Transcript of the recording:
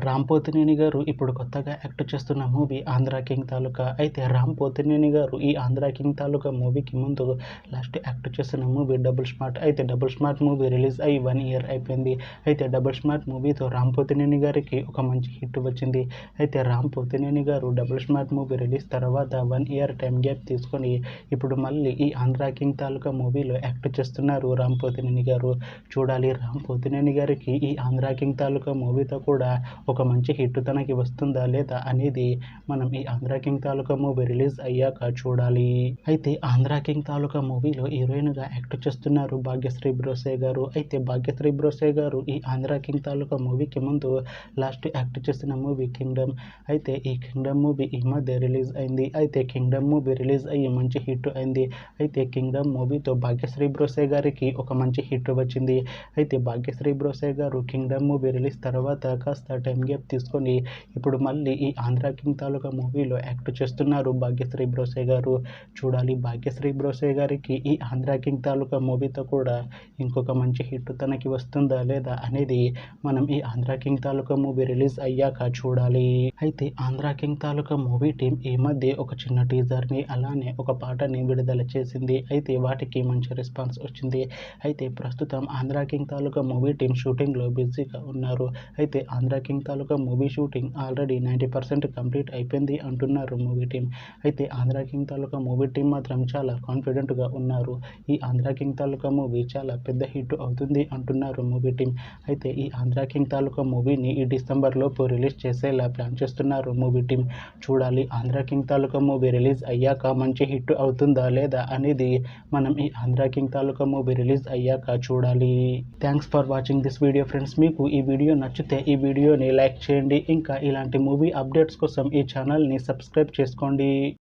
రామ్ పోతినేని గారు ఇప్పుడు కొత్తగా యాక్ట్ చేస్తున్న మూవీ ఆంధ్ర కింగ్ తాలూకా. అయితే రామ్ పోతినేని గారు ఈ ఆంధ్ర కింగ్ తాలూకా మూవీకి ముందు లాస్ట్ యాక్ట్ చేస్తున్న మూవీ డబుల్ స్మార్ట్. అయితే డబుల్ స్మార్ట్ మూవీ రిలీజ్ అయ్యి 1 ఇయర్ అయిపోయింది. అయితే డబుల్ స్మార్ట్ మూవీతో రామ్ పోతినేని గారికి ఒక మంచి హిట్ వచ్చింది. అయితే రామ్ పోతినేని గారు డబుల్ స్మార్ట్ మూవీ రిలీజ్ తర్వాత 1 ఇయర్ టైం గ్యాప్ తీసుకొని ఇప్పుడు మళ్ళీ ఈ ఆంధ్ర కింగ్ తాలూకా మూవీలో యాక్ట్ చేస్తున్నారు రామ్ పోతినేని గారు. చూడాలి రామ్ పోతినేని గారికి ఈ ఆంధ్ర కింగ్ తాలూకా మూవీతో కూడా ఒక మంచి హిట్ తనకి వస్తుందా లేదా అనేది మనం ఈ ఆంధ్ర కింగ్ తాలూకా మూవీ రిలీజ్ అయ్యాక చూడాలి. అయితే ఆంధ్ర కింగ్ తాలూకా మూవీలో హీరోయిన్గా యాక్ట్ చేస్తున్నారు భాగ్యశ్రీ బ్రోసే గారు. అయితే భాగ్యశ్రీ బ్రోసే గారు ఈ ఆంధ్ర కింగ్ తాలూకా మూవీకి ముందు లాస్ట్ యాక్ట్ చేసిన మూవీ కింగ్డమ్. అయితే ఈ కింగ్డమ్ మూవీ ఈ మధ్య రిలీజ్ అయింది. అయితే కింగ్డమ్ మూవీ రిలీజ్ అయ్యి మంచి హిట్ అయింది. అయితే కింగ్డమ్ మూవీతో భాగ్యశ్రీ బ్రోసే గారికి ఒక మంచి హిట్ వచ్చింది. అయితే భాగ్యశ్రీ బ్రోసే గారు కింగ్డమ్ మూవీ రిలీజ్ తర్వాత కాస్త టైం గ్యాప్ తీసుకొని ఇప్పుడు మళ్ళీ ఈ ఆంధ్ర కింగ్ తాలూకా మూవీలో యాక్ట్ చేస్తున్నారు భాగ్యశ్రీ బ్రోసే గారు. చూడాలి భాగ్యశ్రీ బ్రోసే గారికి ఈ ఆంధ్ర కింగ్ తాలూకా మూవీతో కూడా ఇంకొక మంచి హిట్ తనకి వస్తుందా లేదా అనేది మనం ఈ ఆంధ్ర కింగ్ తాలూకా మూవీ రిలీజ్ అయ్యాక చూడాలి. అయితే ఆంధ్ర కింగ్ తాలూకా మూవీ టీం ఈ మధ్య ఒక చిన్న టీజర్ని అలానే ఒక పాటని విడుదల చేసింది. అయితే వాటికి మంచి రెస్పాన్స్ వచ్చింది. అయితే ప్రస్తుతం ఆంధ్ర కింగ్ తాలూకా మూవీ టీం షూటింగ్లో బిజీగా ఉన్నారు. అయితే ఆంధ్ర కింగ్ తాలూకా మూవీ షూటింగ్ ఆల్రెడీ 90% కంప్లీట్ అయిపోయింది అంటున్నారు మూవీ టీం. అయితే ఆంధ్ర కింగ్ తాలూకా మూవీ టీం మాత్రం చాలా కాన్ఫిడెంట్గా ఉన్నారు. ఈ ఆంధ్ర కింగ్ తాలూకా మూవీ చాలా పెద్ద హిట్ అవుతుంది అంటున్నారు మూవీ టీం. అయితే ఈ ఆంధ్ర కింగ్ తాలూకా మూవీని ఈ డిసెంబర్లోపు రిలీజ్ చేసేలా ప్లాన్ చేస్తున్నారు మూవీ టీం. చూడాలి ఆంధ్ర కింగ్ తాలూకా మూవీ రిలీజ్ అయ్యాక మంచి హిట్ అవుతుందా లేదా అనేది మనం ఈ ఆంధ్ర కింగ్ తాలూకా మూవీ రిలీజ్ అయ్యాక చూడాలి. Thanks for watching this video friends. మీకు ఈ వీడియో నచ్చితే ఈ వీడియోని లైక్ చేయండి. ఇంకా ఇలాంటి మూవీ అప్డేట్స్ కోసం ఈ ఛానల్ని సబ్స్క్రైబ్ చేసుకోండి.